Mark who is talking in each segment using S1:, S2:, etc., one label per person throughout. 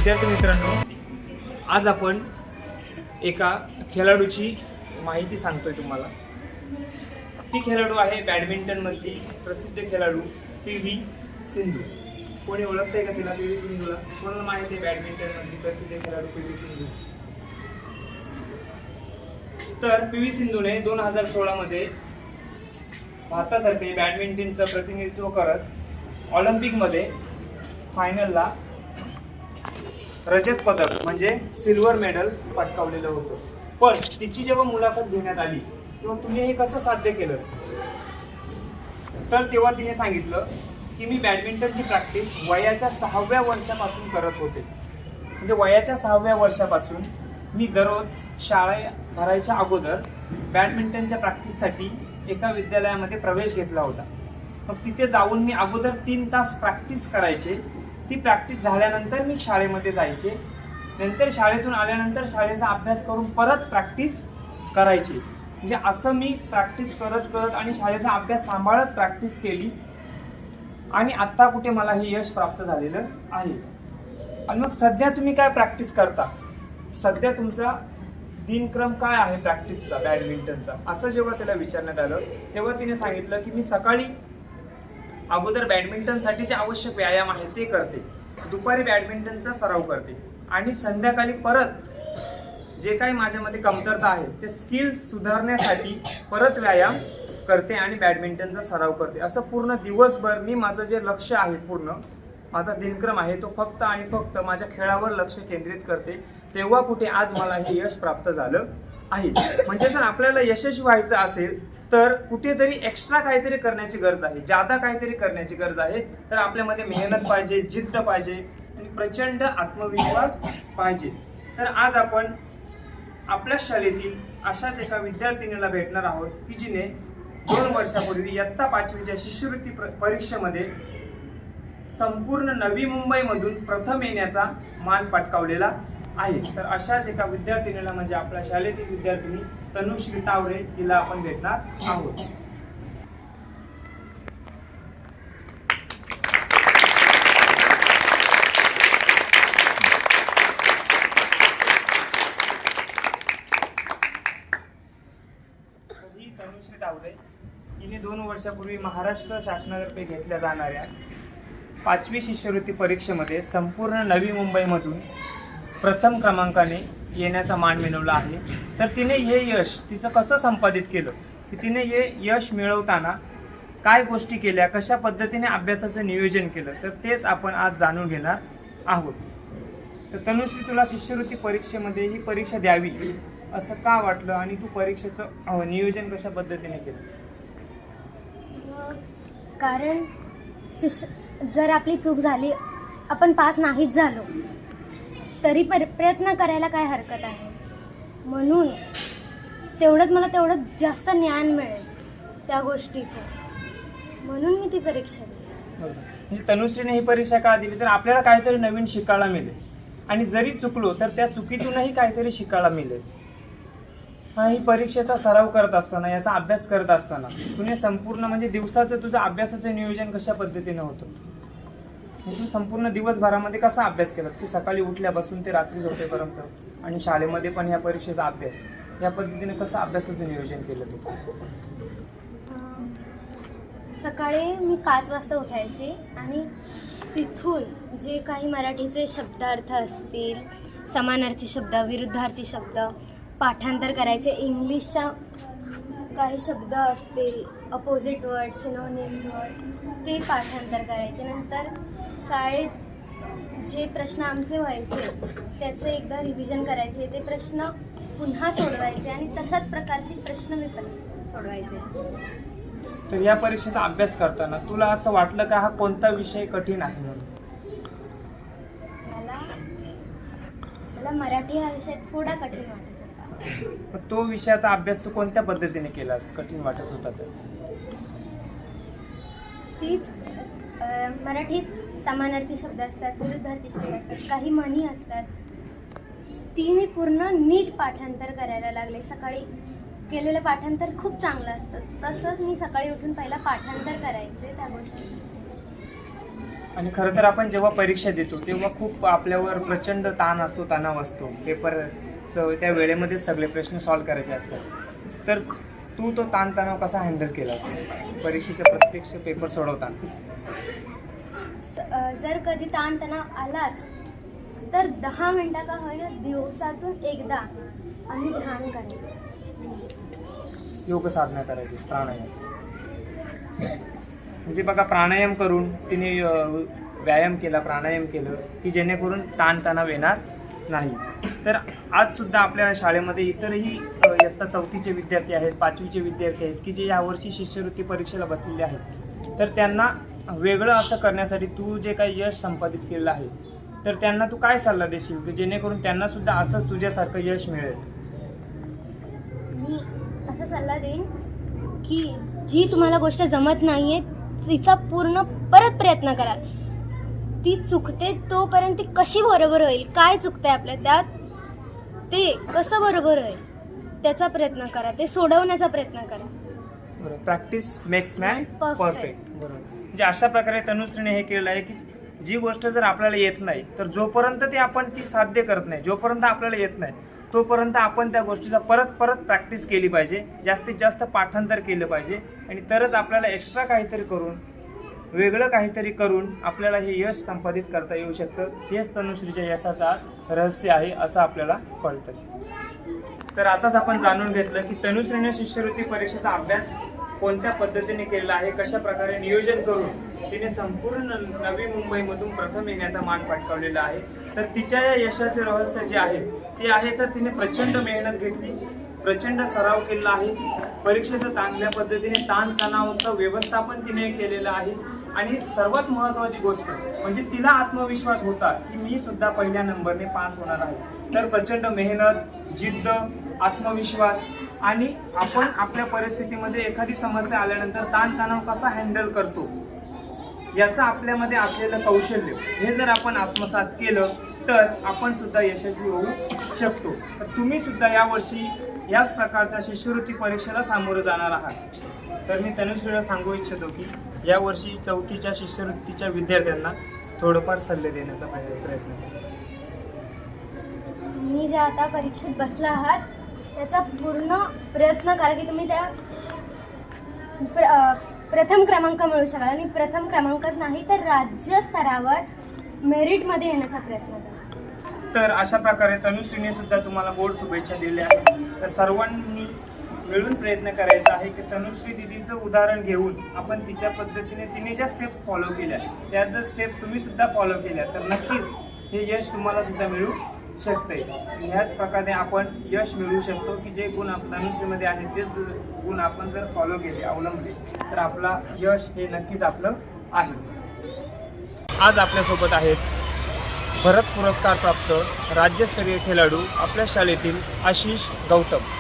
S1: विद्यार्थी मित्रांनो, आज आपण एका खेळाडूची माहिती सांगतोय तुम्हाला। ती खेळाडू आहे बॅडमिंटनमधली प्रसिद्ध खेळाडू पी.व्ही. सिंधू। कोणी ओळखतंय का तिला? पी.व्ही. सिंधूला कोणाला माहिती आहे? बॅडमिंटनमधली प्रसिद्ध खेळाडू पी.व्ही. सिंधू। तर पी.व्ही. सिंधूने 2016 मध्ये भारतातर्फे बॅडमिंटनचं प्रतिनिधित्व करत ऑलिम्पिकमध्ये फायनलला रजत पदक म्हणजे सिल्वर मेडल पटकावलेलं होतं। पण तिची जेव्हा मुलाखत घेण्यात आली तेव्हा तुम्ही हे कसं साध्य केलंस, तर तेव्हा तिने सांगितलं की मी बॅडमिंटनची प्रॅक्टिस वयाच्या 6व्या वर्षापासून करत होते। म्हणजे वयाच्या 6व्या वर्षापासून मी दररोज शाळा भरायच्या अगोदर बॅडमिंटनच्या प्रॅक्टिससाठी एका विद्यालयामध्ये प्रवेश घेतला होता। मग तिथे जाऊन मी अगोदर 3 तास प्रॅक्टिस करायचे। ती प्रॅक्टिस झाल्यानंतर मी शाळेमध्ये जायचे। नंतर शाळेतून आल्यानंतर शाळेचा अभ्यास करून परत प्रॅक्टिस करायची। म्हणजे असं मी प्रॅक्टिस करत आणि शाळेचा अभ्यास सांभाळत प्रॅक्टिस केली आणि आत्ता कुठे मला हे यश प्राप्त झालेलं आहे। आणि मग सध्या तुम्ही काय प्रॅक्टिस करता? सध्या तुमचा दिनक्रम काय आहे प्रॅक्टिसचा, बॅडमिंटनचा? असं जेव्हा त्याला विचारण्यात आलं तेव्हा तिने सांगितलं की मी सकाळी अगोदर बॅडमिंटनसाठी जे आवश्यक व्यायाम आहे ते करते, दुपारी बॅडमिंटनचा सराव करते आणि संध्याकाळी परत जे काही माझ्यामध्ये कमतरता आहे ते स्किल्स सुधारण्यासाठी परत व्यायाम करते आणि बॅडमिंटनचा सराव करते। असं पूर्ण दिवसभर मी माझं जे लक्ष आहे, पूर्ण माझा दिनक्रम आहे तो फक्त आणि फक्त माझ्या खेळावर लक्ष केंद्रित करते। तेव्हा कुठे आज मला हे यश प्राप्त झालं आहे। म्हणजे जर आपल्याला यशस्वी व्हायचं असेल तर कुठेतरी एक्स्ट्रा काहीतरी करण्याची गरज आहे, जादा काहीतरी करण्याची गरज आहे। तर आपल्यामध्ये मेहनत पाहिजे, जिद्द पाहिजे आणि प्रचंड आत्मविश्वास पाहिजे। तर आज आपण आपल्या शाळेतील अशाच एका विद्यार्थिनीला भेटणार आहोत की जिने 2 वर्षापूर्वी इयत्ता 5वीच्या शिष्यवृत्ती परीक्षेमध्ये संपूर्ण नवी मुंबईमधून प्रथम येण्याचा मान पटकावलेला आहे। तर अशाच एका विद्यार्थिनीला म्हणजे आपल्या शाळेतील विद्यार्थिनी तनुश्री टावरे हिला आपण भेटणार आहोत। ही तनुश्री टावरे हिने 2 वर्षापूर्वी महाराष्ट्र शासनातर्फे घेतल्या जाणाऱ्या 5वी शिष्यवृत्ती परीक्षेमध्ये संपूर्ण नवी मुंबईमधून प्रथम क्रमांकाने येण्याचा मान मिळवला आहे। तर तिने हे यश तिचं कसं संपादित केलं, की तिने हे यश मिळवताना काय गोष्टी केल्या, कशा पद्धतीने अभ्यासाचं नियोजन केलं, तर तेच आपण आज जाणून घेणार आहोत। तर तनुश्री, तुला शिष्यवृत्ती परीक्षेमध्ये ही परीक्षा द्यावी असं का वाटलं आणि तू परीक्षेचं नियोजन कशा पद्धतीने केलं?
S2: कारण जर आपली चूक झाली, आपण पास नाहीच झालो तरी प्रयत्न करायला काय हरकत आहे। म्हणून तेवढं जास्त ज्ञान मिळेल त्या गोष्टीचं, म्हणून मी ती परीक्षा दिली।
S1: म्हणजे तनुश्रीने ही परीक्षा का दिली? तर आपल्याला काहीतरी नवीन शिकायला मिळेल आणि जरी चुकलो तर त्या चुकीतूनही काहीतरी शिकायला मिळेल। ही परीक्षेचा सराव करत असताना, याचा अभ्यास करत असताना तुने संपूर्ण म्हणजे दिवसाचं तुझं अभ्यासाचं नियोजन कशा पद्धतीने होतं? तू संपूर्ण दिवसभरामध्ये कसा अभ्यास केला, की सकाळी उठल्यापासून ते रात्री झोपेपर्यंत आणि शाळेमध्ये पण या परीक्षेचा अभ्यास, या पद्धतीने कसं अभ्यासाचं नियोजन केलं तू?
S2: सकाळी मी 5 वाजता उठायचे आणि तिथून जे काही मराठीचे शब्दार्थ असतील, समानार्थी शब्द, विरुद्धार्थी शब्द पाठांतर करायचे, इंग्लिशच्या काही शब्द असतील, अपोजिट वर्ड, सिनोनिम्स वर्ड, ते पाठांतर करायचे। नंतर शाळेत जे प्रश्न आमचे व्हायचे त्याचे एकदा रिव्हिजन करायचे, ते प्रश्न पुन्हा सोडवायचे आणि तशाच प्रकारचे प्रश्न मी पण सोडवायचे।
S1: तर या परीक्षेचा अभ्यास करताना तुला असं वाटलं का हा कोणता विषय कठीण आहे म्हणून?
S2: मला मराठी हा विषय थोडा कठीण वाटत होता।
S1: तो विषयाचा अभ्यास तू कोणत्या पद्धतीने केलास? कठीण वाटत होता तर
S2: तीच मराठीत समानार्थी शब्द असतात, विरुद्धार्थी शब्द असतात, काही म्हणी असतात, ती मी पूर्ण नीट पाठांतर करायला लागले। सकाळी केलेलं पाठांतर खूप चांगलं असतं, तसंच मी सकाळी उठून पहिला पाठांतर करायचे त्या गोष्टी।
S1: आणि खरं तर आपण जेव्हा परीक्षा देतो तेव्हा खूप आपल्यावर प्रचंड ताण असतो, तणाव असतो. पेपरचं त्या वेळेमध्ये सगळे प्रश्न सॉल्व करायचे असतात. तर तू तो ताणतणाव कसा हँडल केलास परीक्षेचा प्रत्यक्ष पेपर सोडवताना?
S2: जर कधी ताणतणाव आलाच तर 10 मिनिटं का होईना दिवसातून एकदा आम्ही ध्यान करायचं,
S1: योग साधना करायची, प्राणायाम. म्हणजे बघा, प्राणायाम करून तिने व्यायाम केला, प्राणायाम केलं की जेणेकरून ताणतणाव येणार नाही. तर आज सुद्धा आपल्या शाळेमध्ये इतरही इयत्ता 4थीचे विद्यार्थी आहेत, 5वीचे विद्यार्थी आहेत की जे यावर्षी शिष्यवृत्ती परीक्षेला बसलेले आहेत. तर त्यांना वेगळं असं करण्यासाठी तू जे काही यश संपादित केलेलं आहे, तर त्यांना तू काय सल्ला देशील की जेणेकरून त्यांना सुद्धा असंच तुझ्यासारखं यश मिळेल?
S2: मी असा सल्ला देईन की जी तुम्हाला गोष्ट जमत नाही आहे तिचा पूर्ण परत प्रयत्न करा. ती चुकते तोपर्यंत ती कशी बरोबर होईल, काय चुकतंय आपल्या त्यात, ते कसं बरोबर होईल त्याचा प्रयत्न करा, ते सोडवण्याचा प्रयत्न करा.
S1: बरोबर, practice makes man
S2: Perfect.
S1: Perfect. बरोबर, म्हणजे अशा प्रकारे तनुश्रीने हे केलेलं आहे की जी गोष्ट जर आपल्याला येत नाही तर जोपर्यंत ती आपण ती साध्य करत नाही, जोपर्यंत आपल्याला येत नाही तोपर्यंत आपण त्या गोष्टीचा परत प्रॅक्टिस केली पाहिजे, जास्तीत जास्त पाठांतर केलं पाहिजे. आणि तरच आपल्याला एक्स्ट्रा काहीतरी करून, वेगळं काहीतरी करून आपल्याला हे यश संपादित करता येऊ शकतं. हेच तनुश्रीच्या यशाचा रहस्य आहे असं आपल्याला कळतं. तर आताच आपण जाणून घेतलं की तनुश्रीने शिष्यवृत्ती परीक्षेचा अभ्यास कोणत्या पद्धतीने केलेला आहे, कशा प्रकारे नियोजन करून तिने संपूर्ण नवी मुंबईमधून प्रथम येण्याचा मान पटकावलेला आहे. तर तिच्या या यशाचे रहस्य जे आहे ते आहे तर तिने प्रचंड मेहनत घेतली, प्रचंड सराव केलेला आहे, परीक्षेचं चांगल्या पद्धतीने ताणतणावाचं व्यवस्थापन तिने केलेलं आहे. आणि सर्वात महत्त्वाची गोष्ट म्हणजे तिला आत्मविश्वास होता की मी सुद्धा पहिल्या नंबरने पास होणार आहे. तर प्रचंड मेहनत, जिद्द, आत्मविश्वास आणि आपण आपल्या परिस्थितीमध्ये एखादी समस्या आल्यानंतर ताणतणाव कसा हँडल करतो याचं आपल्यामध्ये असलेलं कौशल्य, हे जर आपण आत्मसात केलं तर आपण सुद्धा यशस्वी होऊ शकतो. तर तुम्ही सुद्धा यावर्षी याच प्रकारच्या शिष्यवृत्ती परीक्षेला सामोरं जाणार आहात. तर मी तनुश्रीला सांगू इच्छितो की यावर्षी 4थीच्या शिष्यवृत्तीच्या विद्यार्थ्यांना थोडंफार सल्ले देण्याचा प्रयत्न करा.
S2: तुम्ही ज्या आता परीक्षेत बसला आहात त्याचा पूर्ण प्रयत्न करा की तुम्ही त्या प्रथम क्रमांक मिळू शकाल. आणि प्रथम क्रमांकच नाही तर राज्यस्तरावर मेरिटमध्ये येण्याचा प्रयत्न करा.
S1: तर अशा प्रकारे तनुश्रीने सुद्धा तुम्हाला गोड शुभेच्छा दिल्या आहेत. तर सर्वांनी मिळून प्रयत्न करायचा आहे की तनुश्री दिदीचं उदाहरण घेऊन आपण तिच्या पद्धतीने तिने ज्या स्टेप्स फॉलो केल्या त्या जर स्टेप्स तुम्ही सुद्धा फॉलो केल्या तर नक्कीच हे यश तुम्हाला सुद्धा मिळू शकते. ह्याच प्रकारे आपण यश मिळवू शकतो की जे गुण तनुश्रीमध्ये आहेत तेच गुण आपण जर फॉलो केले, अवलंबले तर आपला यश हे नक्कीच आपलं आहे. आज आपल्यासोबत आहेत भरत पुरस्कार प्राप्त राज्यस्तरीय खेळाडू आपल्या शाळेतील आशिष गौतम.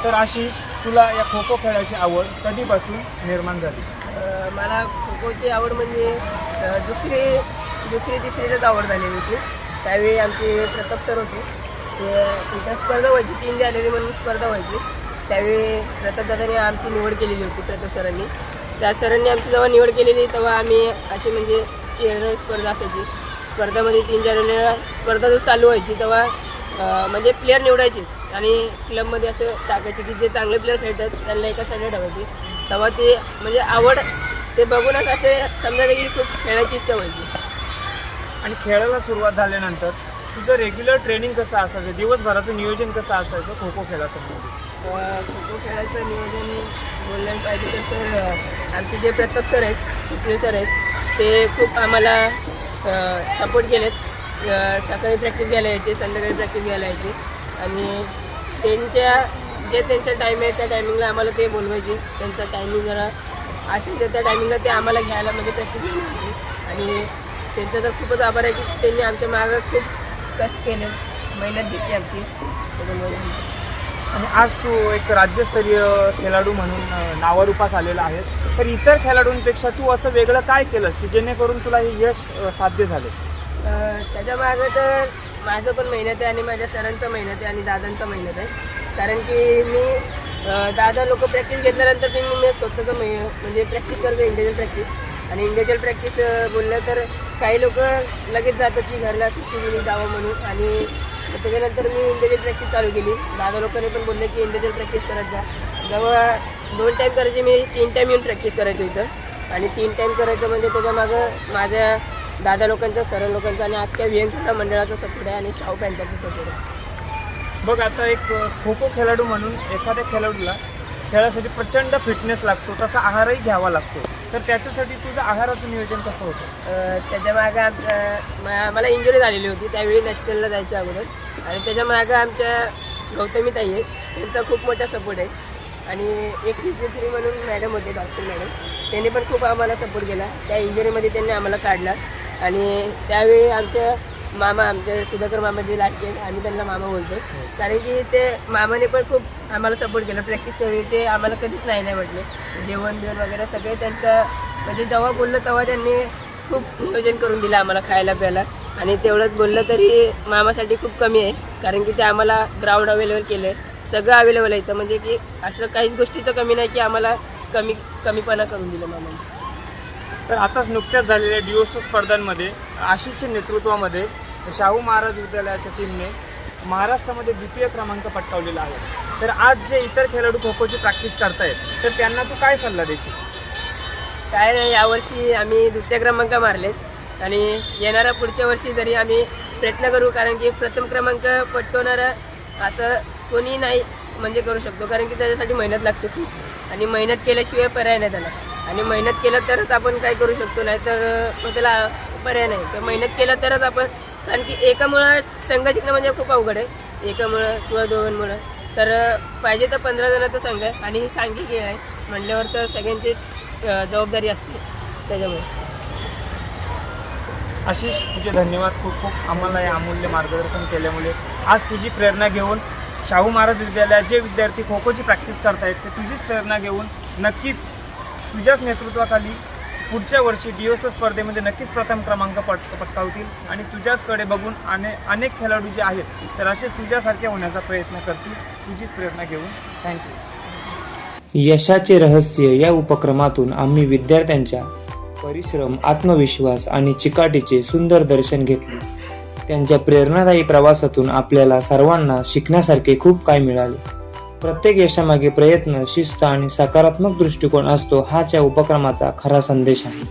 S1: तर आशिष, तुला या खो खो खेळाची आवड कधीपासून निर्माण झाली?
S3: मला खो खोची आवड म्हणजे दुसरी तिसरीलाच आवड झालेली होती. त्यावेळी आमचे प्रताप सर होते, तिथं स्पर्धा व्हायची, 3 जानेवारी म्हणून स्पर्धा व्हायची. त्यावेळी प्रताप दादांनी आमची निवड केलेली होती, प्रताप सरांनी. त्या सरांनी आमची जेव्हा निवड केलेली तेव्हा आम्ही अशी म्हणजे चेअर स्पर्धा असायची. स्पर्धामध्ये 3 जानेवारीला स्पर्धा जो चालू व्हायची तेव्हा म्हणजे प्लेअर निवडायचे आणि क्लबमध्ये असं टाकायचे की जे चांगले प्लेअर खेळतात त्यांना एका साईडला ठेवायचे. तेव्हा ते म्हणजे आवड ते बघूनच असे समजायचं की खूप खेळायची इच्छा व्हायची.
S1: आणि खेळायला सुरुवात झाल्यानंतर तुझं रेग्युलर ट्रेनिंग कसं असायचं, दिवसभराचं नियोजन कसं असायचं खो खो खेळासाठी?
S3: खो खो खेळाचं नियोजन बोलण्यात पाहिजे तर सर आमचे जे प्रताप सर आहेत, सुप्रिय सर आहेत, ते खूप आम्हाला सपोर्ट केलेत. सकाळी प्रॅक्टिस घ्यायला यायचे, संध्याकाळी प्रॅक्टिस घ्यायला यायचे आणि त्यांच्या टाईम आहे त्या टायमिंगला आम्हाला ते बोलवायचे. त्यांचा टायमिंग जरा असेल तर त्या टायमिंगला ते आम्हाला घ्यायला म्हणजे प्रॅक्टिस घ्यायला यायची. आणि त्यांचा तर खूपच आभार आहे की त्यांनी आमच्या मागं खूप कष्ट केले, मेहनत घेतली आमची.
S1: आणि आज तू एक राज्यस्तरीय खेळाडू म्हणून नावारूपास आलेला आहे. तर इतर खेळाडूंपेक्षा तू असं वेगळं काय केलंस की जेणेकरून तुला हे यश साध्य झाले?
S3: त्याच्या मागं तर माझं पण मेहनत आहे आणि माझ्या सरांचा मेहनत आहे आणि दादांचा मेहनत आहे. कारण की मी दादा लोक प्रॅक्टिस घेतल्यानंतर मी स्वतःचं म्हणजे प्रॅक्टिस करतो, इंडिव्हिज्युअल प्रॅक्टिस. आणि इंडिव्हिज्युअल प्रॅक्टिस बोललं तर काही लोक लगेच जातात की घरला सुट्टी दिली जावं म्हणून, आणि त्याच्यानंतर मी इंडिव्हिज्युअल प्रॅक्टिस चालू केली. दादा लोकांनी पण बोलले की इंडिव्हिज्युअल प्रॅक्टिस करत जा. जेव्हा 2 टाईम करायची, मी 3 टाईम येऊन प्रॅक्टिस करायचो इथं, आणि 3 टाईम करायचं म्हणजे त्याच्यामागं माझ्या दादा लोकांचा, सर लोकांचा आणि अख्ख्या वियंकरा मंडळाचा सपोर्ट आहे आणि शाहू पॅन्टरचा सपोर्ट आहे.
S1: बघ, आता एक खो खो खेळाडू म्हणून एखाद्या खेळाडूला खेळासाठी प्रचंड फिटनेस लागतो, तसा आहारही घ्यावा लागतो. तर त्याच्यासाठी तुझं आहाराचं नियोजन कसं होतं?
S3: त्याच्या मागं मला इंजुरी झालेली होती त्यावेळी नॅशनलला जायच्या अगोदर, आणि त्याच्या मागं आमच्या गौतमी ताई आहे, त्यांचा खूप मोठा सपोर्ट आहे. आणि एक फिजिओथेरपी म्हणून मॅडम होते, डॉक्टर मॅडम, त्यांनी पण खूप आम्हाला सपोर्ट केला. त्या इंजुरीमध्ये त्यांनी आम्हाला काढला. आणि त्यावेळी आमच्या मामा, आमचे सुधाकर मामा जे लाटके, आम्ही त्यांना मामा बोलतो, कारण की ते मामाने पण खूप आम्हाला सपोर्ट केला. प्रॅक्टिसच्या वेळी ते आम्हाला कधीच नाही म्हटले. जेवण बिवण वगैरे सगळे त्यांचं, म्हणजे जेव्हा बोललं तेव्हा त्यांनी खूप नियोजन करून दिलं आम्हाला खायला प्यायला. आणि तेवढंच बोललं तरी मामासाठी खूप कमी आहे, कारण की ते आम्हाला ग्राउंड अवेलेबल केलं आहे, सगळं अवेलेबल आहे इथं, म्हणजे की असं काहीच गोष्टीचं कमी नाही की आम्हाला कमीपणा करून दिलं मामाने.
S1: तर आताच नुकत्याच झालेल्या डिओसो स्पर्धांमध्ये आशिषच्या नेतृत्वामध्ये शाहू महाराज विद्यालयाच्या टीमने महाराष्ट्रामध्ये द्वितीय क्रमांक पटकावलेला आहे. तर आज जे इतर खेळाडू खो खोची प्रॅक्टिस करतायत, तर त्यांना तू काय सल्ला देशील?
S3: काय नाही, यावर्षी आम्ही द्वितीय क्रमांक मारलेत, आणि येणाऱ्या पुढच्या वर्षी जरी आम्ही प्रयत्न करू, कारण की प्रथम क्रमांक पटकवणारं असं कोणी नाही म्हणजे करू शकतो, कारण की त्याच्यासाठी मेहनत लागते खूप, आणि मेहनत केल्याशिवाय पर्याय नाही त्याला. आणि मेहनत केलं तरच आपण काय करू शकतो, नाही तर मग त्याला पर्याय नाही. तर मेहनत केलं तरच आपण, कारण की एकामुळं संघ जिंकणं म्हणजे खूप अवघड आहे, एकामुळं किंवा दोघांमुळं. तर पाहिजे तर 15 जणांचा संघ आहे, आणि ही सांघिक खेळ आहे म्हटल्यावर तर सगळ्यांची जबाबदारी असते. त्याच्यामुळे
S1: आशिष, तुझे धन्यवाद खूप खूप, आम्हाला हे अमूल्य मार्गदर्शन केल्यामुळे. आज तुझी प्रेरणा घेऊन शाहू महाराज विद्यालयात जे विद्यार्थी खो खोची प्रॅक्टिस करतायत, ते तुझीच प्रेरणा घेऊन नक्कीच तुझ्याच नेतृत्वाखाली पुढच्या वर्षी डिओसो स्पर्धेमध्ये नक्कीच प्रथम क्रमांक पटकावतील, आणि तुझ्याचकडे बघून अनेक खेळाडू जे आहेत, तर असेच तुझ्यासारखे होण्याचा प्रयत्न करतील, तुझीच प्रेरणा घेऊन. थँक्यू.
S4: यशाचे रहस्य या उपक्रमातून आम्ही विद्यार्थ्यांच्या परिश्रम, आत्मविश्वास आणि चिकाटीचे सुंदर दर्शन घेतले. त्यांच्या प्रेरणादायी प्रवासातून आपल्याला सर्वांना शिकण्यासारखे खूप काही मिळाले. प्रत्येक यशामागे प्रयत्न, शिस्त आणि सकारात्मक दृष्टिकोन असतो, हाच या उपक्रमाचा खरा संदेश आहे.